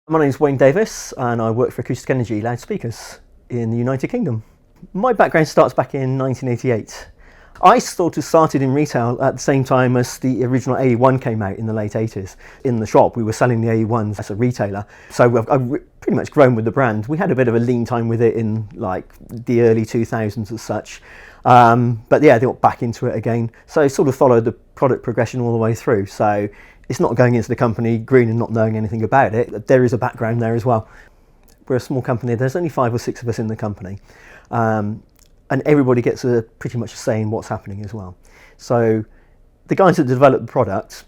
My name is Wayne Davis and I work for Acoustic Energy loudspeakers in the United Kingdom. My background starts back in 1988. I sort of started in retail at the same time as the original AE1 came out in the late 80s. In the shop we were selling the AE1s as a retailer, so I've pretty much grown with the brand. We had a bit of a lean time with it in like the early 2000s as such, but yeah, they got back into it again, so I sort of followed the product progression all the way through. So it's not going into the company green and not knowing anything about it. There is a background there as well. We're a small company, there's only 5 or 6 of us in the company, and everybody gets pretty much a say in what's happening as well. So the guys that develop the product,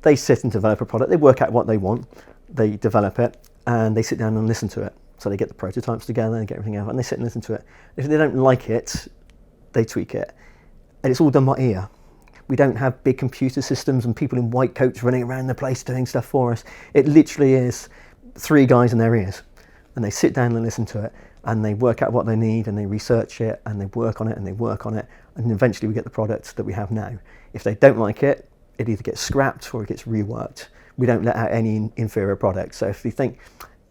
they sit and develop a product, they work out what they want, they develop it, and they sit down and listen to it. So they get the prototypes together and get everything out, and they sit and listen to it. If they don't like it, they tweak it. And it's all done by ear. We don't have big computer systems and people in white coats running around the place doing stuff for us. It literally is 3 guys in their ears, and they sit down and listen to it, and they work out what they need, and they research it, and they work on it, and they work on it, and eventually we get the product that we have now. If they don't like it, it either gets scrapped or it gets reworked. We don't let out any inferior products. So if you think,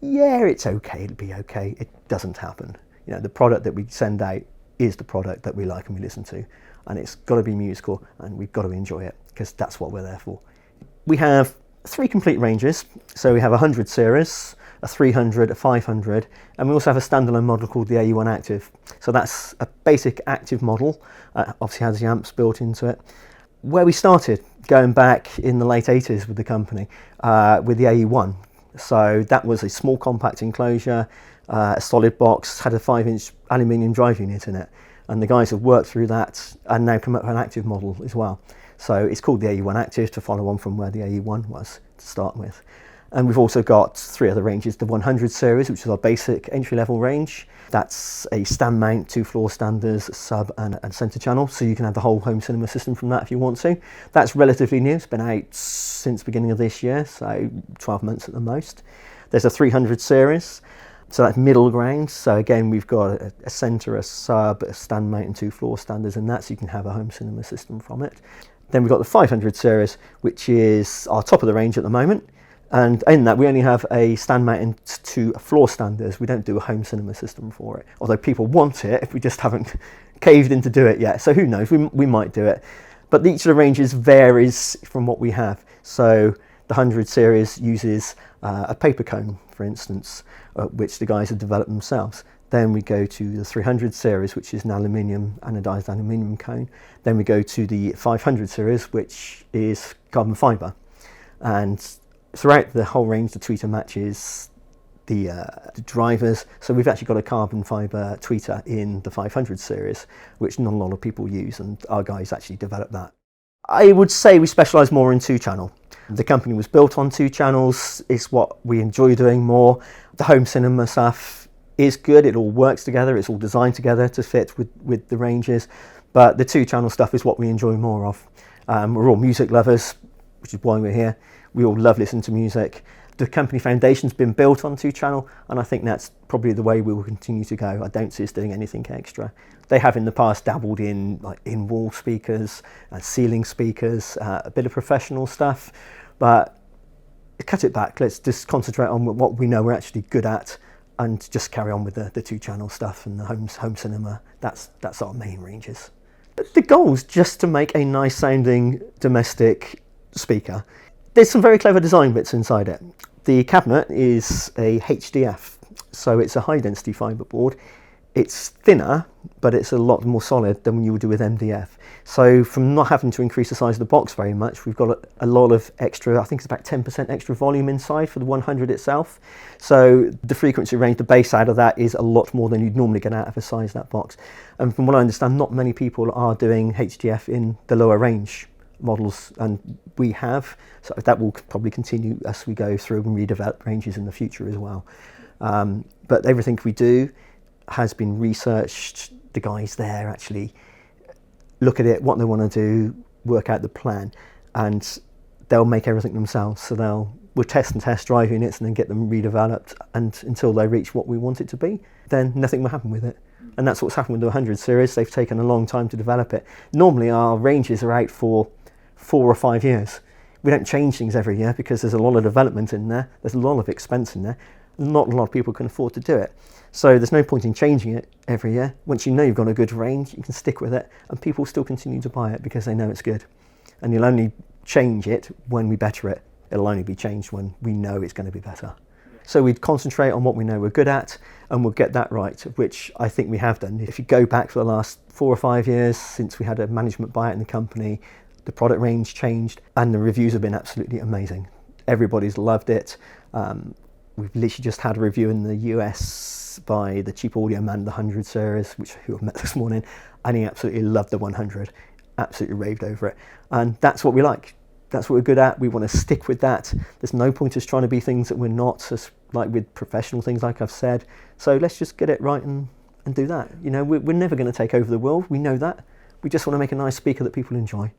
yeah, it's okay, it'll be okay, it doesn't happen. You know, the product that we send out is the product that we like and we listen to, and it's got to be musical, and we've got to enjoy it, because that's what we're there for. We have 3 complete ranges. So we have a 100 series, a 300, a 500, and we also have a standalone model called the AE1 Active. So that's a basic active model, obviously has the amps built into it. Where we started, going back in the late 80s with the company, with the AE1. So that was a small compact enclosure, a solid box, had a 5-inch aluminium drive unit in it. And the guys have worked through that and now come up with an active model as well. So it's called the AE1 Active to follow on from where the AE1 was to start with. And we've also got 3 other ranges, the 100 series, which is our basic entry-level range. That's a stand mount, 2 floor standers, sub and centre channel, so you can have the whole home cinema system from that if you want to. That's relatively new, it's been out since the beginning of this year, so 12 months at the most. There's a 300 series, so that's middle ground. So again, we've got a centre, a sub, a stand mount and 2 floor standers in that, so you can have a home cinema system from it. Then we've got the 500 series, which is our top of the range at the moment. And in that, we only have a stand mount and 2 floor standers. We don't do a home cinema system for it, although people want it, if we just haven't caved in to do it yet. So who knows, we might do it. But each of the ranges varies from what we have. So the 100 series uses a paper cone, for instance, which the guys have developed themselves. Then we go to the 300 series, which is an anodized aluminium cone. Then we go to the 500 series, which is carbon fibre. And throughout the whole range, the tweeter matches the drivers. So we've actually got a carbon fibre tweeter in the 500 series, which not a lot of people use, and our guys actually developed that. I would say we specialise more in 2-channel. The company was built on 2 channels. It's what we enjoy doing more. The home cinema stuff is good. It all works together. It's all designed together to fit with the ranges. But the 2-channel stuff is what we enjoy more of. We're all music lovers, which is why we're here. We all love listening to music. The company foundation's been built on 2-channel, and I think that's probably the way we will continue to go. I don't see us doing anything extra. They have in the past dabbled in like in-wall speakers, ceiling speakers, a bit of professional stuff, but cut it back. Let's just concentrate on what we know we're actually good at, and just carry on with the 2-channel stuff and the home cinema. That's our main ranges. But the goal is just to make a nice sounding domestic speaker. There's some very clever design bits inside it. The cabinet is a HDF, so it's a high density fibre board. It's thinner, but it's a lot more solid than you would do with MDF. So from not having to increase the size of the box very much, we've got a lot of extra, I think it's about 10% extra volume inside for the 100 itself. So the frequency range, the base out of that is a lot more than you'd normally get out of a size that box. And from what I understand, not many people are doing HDF in the lower range models, and we have, so that will probably continue as we go through and redevelop ranges in the future as well. But everything we do has been researched. The guys there actually look at it, what they want to do, work out the plan, and they'll make everything themselves. So we'll test and test drive units and then get them redeveloped, and until they reach what we want it to be, then nothing will happen with it. And that's what's happened with the 100 series. They've taken a long time to develop it. Normally our ranges are out for 4 or 5 years. We don't change things every year because there's a lot of development in there, there's a lot of expense in there, not a lot of people can afford to do it. So there's no point in changing it every year. Once you know you've got a good range, you can stick with it, and people still continue to buy it because they know it's good. And you'll only change it when we better it. It'll only be changed when we know it's going to be better. So we'd concentrate on what we know we're good at, and we'll get that right, which I think we have done. If you go back for the last 4 or 5 years since we had a management buyout in the company, the product range changed and the reviews have been absolutely amazing. Everybody's loved it. We've literally just had a review in the US by the Cheap Audio man, the 100 series, who I met this morning, and he absolutely loved the 100, absolutely raved over it. And that's what we like. That's what we're good at. We want to stick with that. There's no point us trying to be things that we're not, as like with professional things, like I've said. So let's just get it right and do that. You know, we're never going to take over the world. We know that. We just want to make a nice speaker that people enjoy.